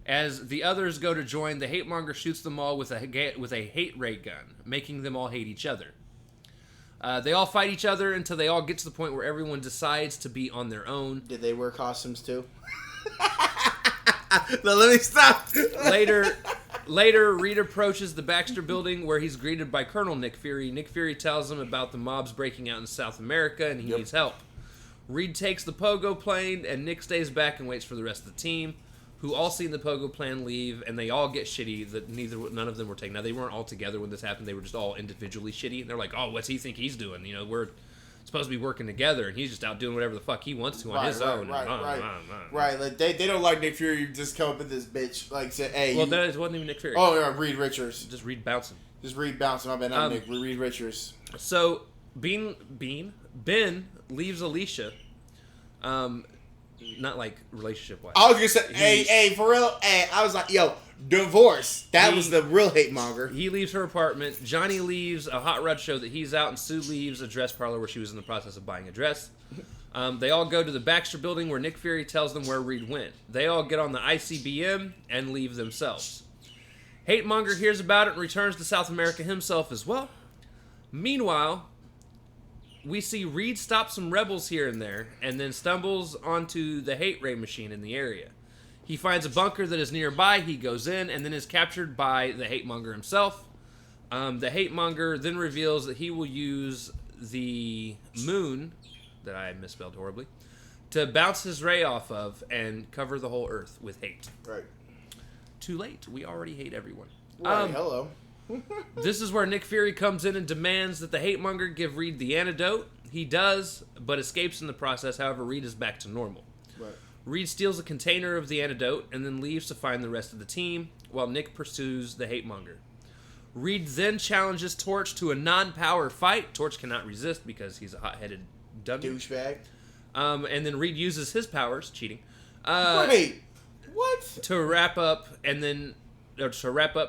As the others go to join, the Hate Monger shoots them all with a hate ray gun, making them all hate each other. They all fight each other until they all get to the point where everyone decides to be on their own.
Did they wear costumes too? No, let me stop.
Later, Reed approaches the Baxter building where he's greeted by Colonel Nick Fury. Nick Fury tells him about the mobs breaking out in South America and he needs help. Reed takes the pogo plane and Nick stays back and waits for the rest of the team, who all see the pogo plane leave, and they all get shitty that none of them were taken. Now, they weren't all together when this happened. They were just all individually shitty. And they're like, oh, what's he think he's doing? You know, we're supposed to be working together, and he's just out doing whatever the fuck he wants to on his own.
Right. Like, they don't like Nick Fury just come up with this bitch. Like, say, hey.
Well, that wasn't even Nick Fury.
Oh, yeah, Reed Richards.
Just Reed bouncing.
My bad, not Nick. Reed Richards.
So, Ben leaves Alicia. Not like relationship-wise.
I was gonna say, hey, for real, I was like, yo, divorce. That was the real hate monger.
He leaves her apartment. Johnny leaves a hot rod show that he's out, and Sue leaves a dress parlor where she was in the process of buying a dress. They all go to the Baxter building where Nick Fury tells them where Reed went. They all get on the ICBM and leave themselves. Hate Monger hears about it and returns to South America himself as well. Meanwhile, we see Reed stop some rebels here and there, and then stumbles onto the hate ray machine in the area. He finds a bunker that is nearby, he goes in, and then is captured by the Hate Monger himself. The Hate Monger then reveals that he will use the moon, that I misspelled horribly, to bounce his ray off of and cover the whole Earth with hate.
Right.
Too late. We already hate everyone.
Right, hello.
This is where Nick Fury comes in and demands that the Hate Monger give Reed the antidote. He does, but escapes in the process. However, Reed is back to normal.
Right.
Reed steals a container of the antidote and then leaves to find the rest of the team, while Nick pursues the Hate Monger. Reed then challenges Torch to a non-power fight. Torch cannot resist because he's a hot-headed dummy.
Douchebag.
And then Reed uses his powers, cheating.
Wait, what?
To wrap up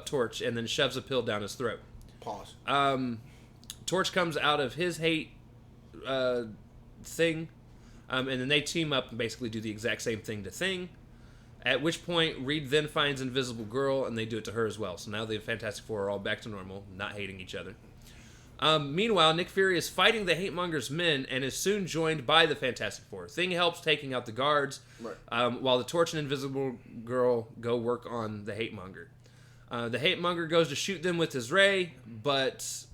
Torch and then shoves a pill down his throat.
Pause.
Torch comes out of his hate thing, and then they team up and basically do the exact same thing to Thing. At which point, Reed then finds Invisible Girl, and they do it to her as well. So now the Fantastic Four are all back to normal, not hating each other. Meanwhile, Nick Fury is fighting the Hate Monger's men and is soon joined by the Fantastic Four. Thing helps taking out the guards, while the Torch and Invisible Girl go work on the Hate Monger. The Hate Monger goes to shoot them with his ray, but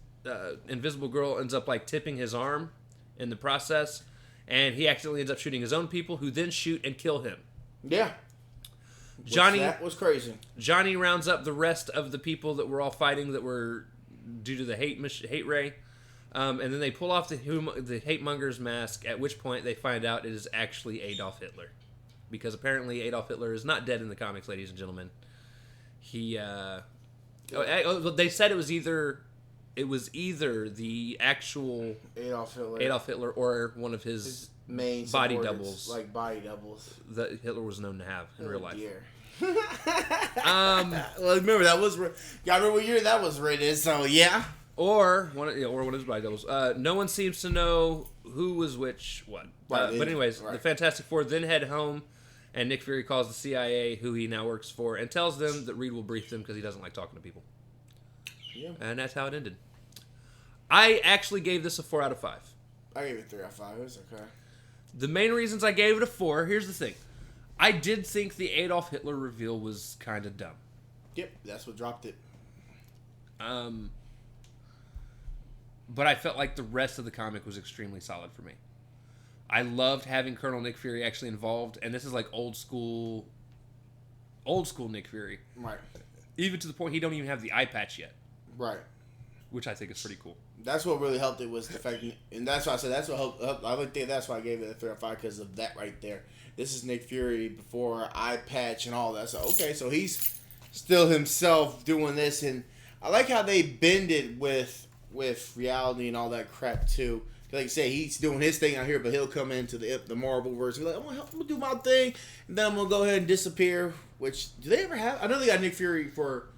Invisible Girl ends up like tipping his arm in the process, and he accidentally ends up shooting his own people, who then shoot and kill him.
Yeah. That was crazy. Johnny
rounds up the rest of the people that were all fighting that were due to the hate ray, and then they pull off the Hate Monger's mask, at which point they find out it is actually Adolf Hitler, because apparently Adolf Hitler is not dead in the comics, ladies and gentlemen. He they said it was either the actual
Adolf
Hitler or one of his
main
body doubles,
like body doubles
that Hitler was known to have in real life.
Well, remember that was. Y'all remember what year that was written? So yeah.
Or one of his body doubles. No one seems to know who was which. What? But anyways, the Fantastic Four then head home, and Nick Fury calls the CIA, who he now works for, and tells them that Reed will brief them because he doesn't like talking to people. Yeah. And that's how it ended. I actually gave this a 4 out of 5.
I gave it 3 out of 5. It was okay.
The main reasons I gave it a 4, here's the thing. I did think the Adolf Hitler reveal was kind of dumb.
Yep, that's what dropped it.
But I felt like the rest of the comic was extremely solid for me. I loved having Colonel Nick Fury actually involved, and this is like old school Nick Fury.
Right.
Even to the point he don't even have the eye patch yet.
Right.
Which I think is pretty cool.
That's what really helped it was the fact, and that's why I said that's what helped. I think that's why I gave it a 3 out of 5 because of that right there. This is Nick Fury before eye patch and all that. So okay, so he's still himself doing this, and I like how they bend it with reality and all that crap too. Like I say, he's doing his thing out here, but he'll come into the Marvel verse. He's like, I'm gonna do my thing, and then I'm gonna go ahead and disappear. Which do they ever have? I know they got Nick Fury for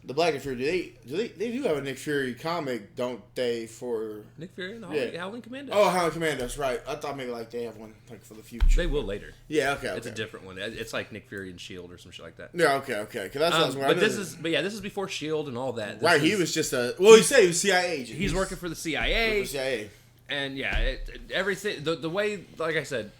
the Black Nick Fury. They do have a Nick Fury comic, don't they? For
Nick Fury and Howling Commando.
Oh, Howling Commandos, right? I thought maybe like they have one like for the future.
They will later.
Yeah, okay.
It's a different one. It's like Nick Fury and Shield or some shit like that.
Yeah, okay. Because that's what I was
but this is before Shield and all that.
Right, he was just he said he was CIA agent.
He's working for the CIA.
For the CIA.
And yeah, everything the way, like I said,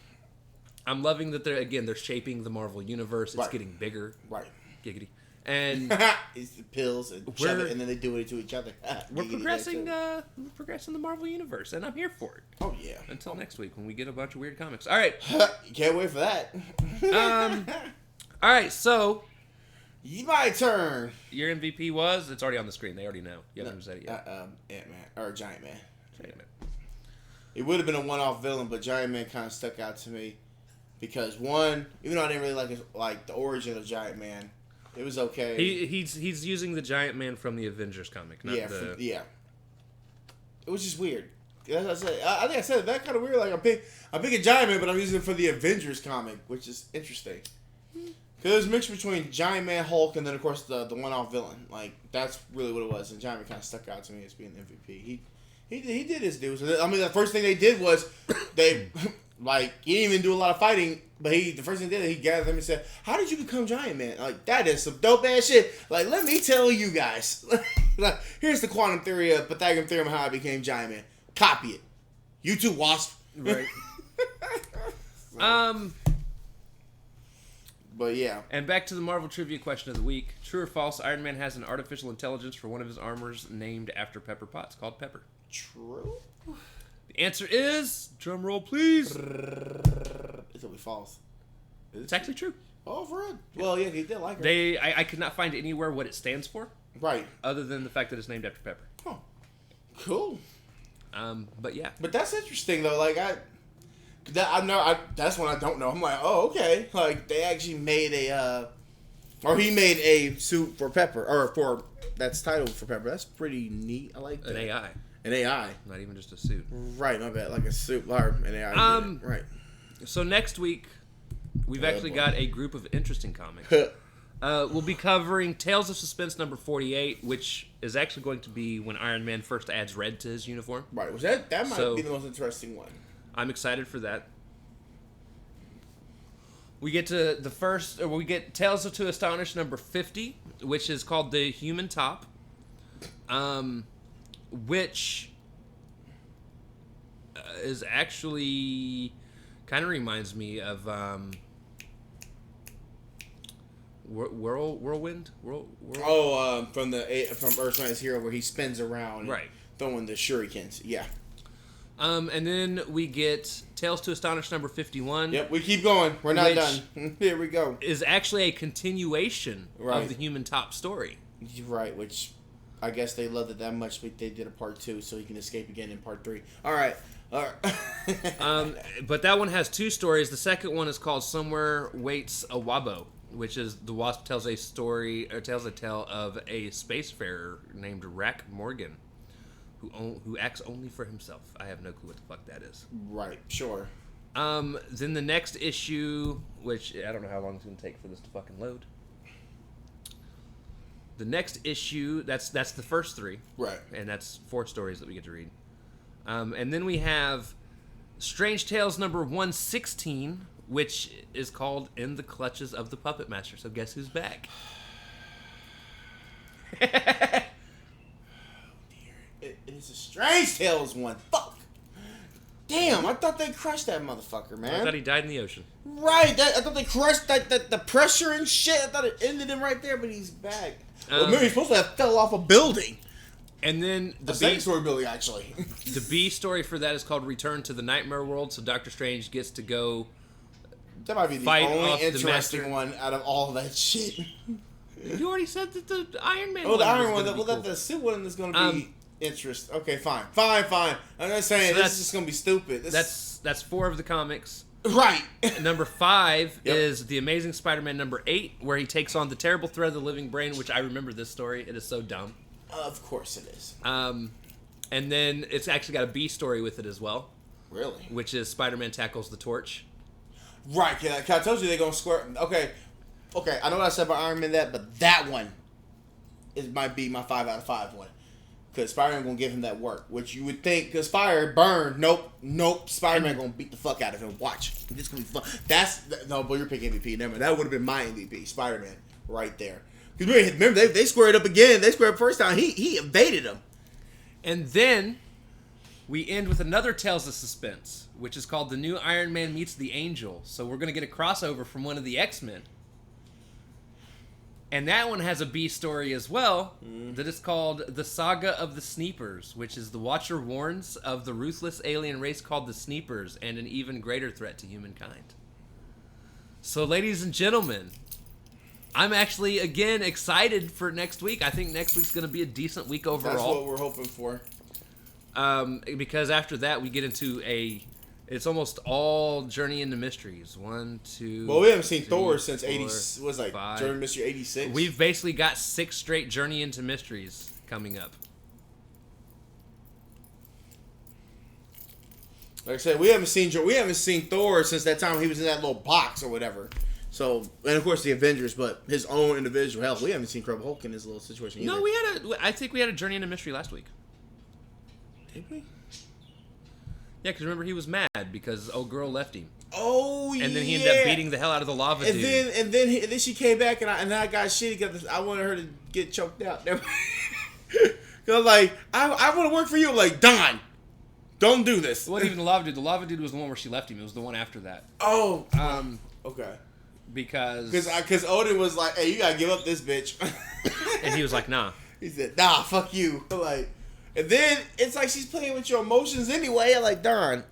I'm loving that they're shaping the Marvel universe. It's getting bigger.
Right.
Giggity. And
it's the pills and shove it, and then they do it to each other.
We're progressing the Marvel universe, and I'm here for it.
Oh yeah.
Until next week when we get a bunch of weird comics. All right.
Can't wait for that.
All right, so
my turn.
Your MVP was? It's already on the screen. They already know. You haven't said it yet.
Ant-Man or Giant Man.
Giant Man.
It would have been a one-off villain, but Giant Man kind of stuck out to me because one, even though I didn't really like the origin of Giant Man, it was okay.
He's using the Giant Man from the Avengers comic. Not
yeah. It was just weird. As I said, I think I said that kind of weird. Like I pick a Giant Man, but I'm using it for the Avengers comic, which is interesting. Because it was a mix between Giant Man, Hulk, and then of course the one-off villain. Like that's really what it was. And Giant Man kind of stuck out to me as being the MVP. He did his dues. I mean, the first thing they did was they he didn't even do a lot of fighting, but the first thing they did, he gathered them and said, "How did you become Giant Man?" Like that is some dope ass shit. Like let me tell you guys. Like here's the quantum theory of Pythagorean theorem of how I became Giant Man. Copy it. You too, Wasp.
Right.
But yeah.
And back to the Marvel trivia question of the week. True or false, Iron Man has an artificial intelligence for one of his armors named after Pepper Potts, called Pepper.
True?
The answer is, drum roll please.
It's totally false.
It's actually true.
Oh, for real? Well, yeah, he did like her.
I could not find anywhere what it stands for.
Right.
Other than the fact that it's named after Pepper.
Oh, cool.
But yeah.
But that's interesting though. Like that's one I don't know. I'm like, oh, okay. Like they actually made he made a suit for Pepper, or that's titled for Pepper. That's pretty neat. I like that. An AI.
Not even just a suit.
Right, my bad. Like a suit, or an AI. Right.
So next week, we've actually got a group of interesting comics. We'll be covering Tales of Suspense number 48, which is actually going to be when Iron Man first adds red to his uniform.
Right, which that might be the most interesting one.
I'm excited for that. We get we get Tales to Astonish number 50, which is called The Human Top, which is actually kind of reminds me of Whirlwind.
From Earth's Mightiest Hero, where he spins around,
right,
throwing the shurikens. Yeah.
And then we get Tales to Astonish number 51.
Yep, we keep going. We're not done. Here we go.
Is actually a continuation of the Human Top story.
Right, which I guess they loved it that much, but they did a part 2 so he can escape again in part 3. All right.
But that one has 2 stories. The second one is called Somewhere Waits a Wabo, which is the Wasp tells a tale of a spacefarer named Rack Morgan, who acts only for himself. I have no clue what the fuck that is.
Right, sure.
Then the next issue, which I don't know how long it's going to take for this to fucking load. The next issue, that's the first 3.
Right.
And that's 4 stories that we get to read. And then we have Strange Tales number 116, which is called In the Clutches of the Puppet Master. So guess who's back?
It is a Strange Tales one. Fuck. Damn, I thought they crushed that motherfucker, man.
I thought he died in the ocean.
Right, I thought they crushed the pressure and shit. I thought it ended him right there, but he's back. Well, maybe he's supposed to have fell off a building.
And then
the second-story building, actually.
The B story for that is called Return to the Nightmare World. So Doctor Strange gets to go.
That might be the only interesting one out of all of that shit.
You already said that the Iron Man.
Oh, the Iron one. Well, the suit one is going to be interest. Okay, fine. I'm not saying this is just going to be stupid.
That's 4 of the comics.
Right.
Number 5 is The Amazing Spider-Man number 8, where he takes on the terrible threat of the living brain, which I remember this story. It is so dumb.
Of course it is.
And then it's actually got a B story with it as well.
Really?
Which is Spider-Man tackles the Torch.
Right. I told you they're going to square. Okay. I know what I said about Iron Man but that one might be my 5 out of 5 one. Because Spider-Man going to give him that work, which you would think, because fire burned. Nope. Spider-Man going to beat the fuck out of him. Watch. It's going to be fun. No, but you're picking MVP. Never mind. That would have been my MVP. Spider-Man. Right there. Because remember, they squared up again. They squared up first time. He evaded them.
And then we end with another Tales of Suspense, which is called The New Iron Man Meets the Angel. So we're going to get a crossover from one of the X-Men. And that one has a B story as well, that is called The Saga of the Sneepers, which is the Watcher warns of the ruthless alien race called the Sneepers and an even greater threat to humankind. So, ladies and gentlemen, I'm actually, again, excited for next week. I think next week's going to be a decent week overall.
That's what we're hoping for.
Because after that, we get into it's almost all Journey into Mysteries. 1, 2.
Well, we haven't seen
3,
Thor since
4,
80. Was like
5.
Journey Mystery 86.
We've basically got 6 straight Journey into Mysteries coming up.
Like I said, we haven't seen Thor since that time he was in that little box or whatever. So, and of course the Avengers, but his own individual health. We haven't seen Incredible Hulk in his little situation either.
No, I think we had a Journey into Mystery last week.
Did we?
Yeah, because remember he was mad because old girl left him.
Oh, yeah.
And then he ended up beating the hell out of the lava dude.
And then she came back and I got shitty because I wanted her to get choked out. Because like I want to work for you. I'm like, Don, don't do this.
It wasn't even the lava dude. The lava dude was the one where she left him. It was the one after that.
Oh. Okay.
Because
Odin was like, hey, you gotta give up this bitch.
And he was like, nah.
He said, nah, fuck you. Like, and then it's like she's playing with your emotions anyway. I'm like, Don,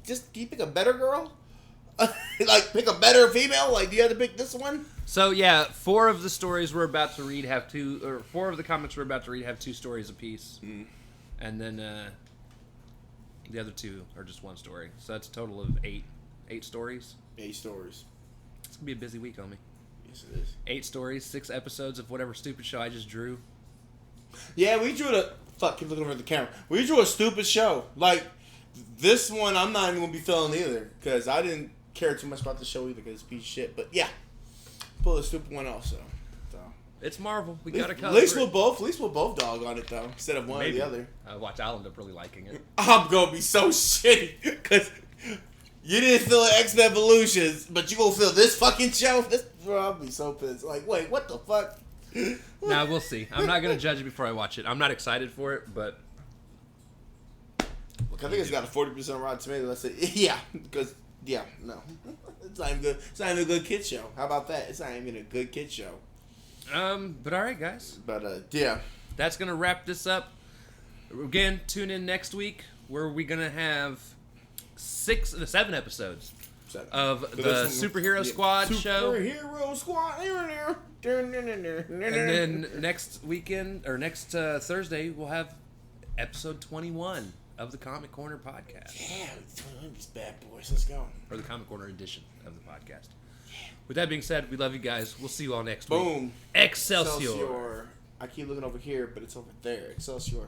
can you pick a better girl? Like, pick a better female? Like, do you have to pick this one?
So, yeah, 4 of the stories we're about to read have 2, or 4 of the comics we're about to read have 2 stories apiece. And then the other 2 are just 1 story. So that's a total of 8 stories.
8 stories.
It's going to be a busy week, homie.
Yes, it is.
8 stories, 6 episodes of whatever stupid show I just drew.
Yeah, we drew keep looking over at the camera. We drew a stupid show. Like, this one, I'm not even going to be feeling either. Because I didn't care too much about the show either because it's a piece of shit. But yeah, pull a stupid one also. So.
It's Marvel. We got to cover
At least we'll both dog on it, though. Instead of one or the other.
Watch, I'll end up really liking it.
I'm going to be so shitty. Because you didn't feel X-Men Evolutions, but you going to feel this fucking show? Bro, I'll be so pissed. Like, wait, what the fuck?
Nah, we'll see. I'm not going to judge it before I watch it. I'm not excited for it, but...
Look, I think it's got a 40% Rotten Tomatoes. I said, yeah, because, no. It's not even good. It's not even a good kid show. How about that? It's not even a good kid show.
But all right, guys.
But, yeah.
That's going to wrap this up. Again, tune in next week where we're going to have 7 episodes of the Superhero Squad show.
Superhero Squad.
And then next weekend, or next Thursday, we'll have episode 21 of the Comic Corner podcast.
Yeah, these bad boys. Let's go.
Or the Comic Corner edition of the podcast. With that being said, we love you guys. We'll see you all next week.
Boom.
Excelsior.
I keep looking over here, but it's over there. Excelsior.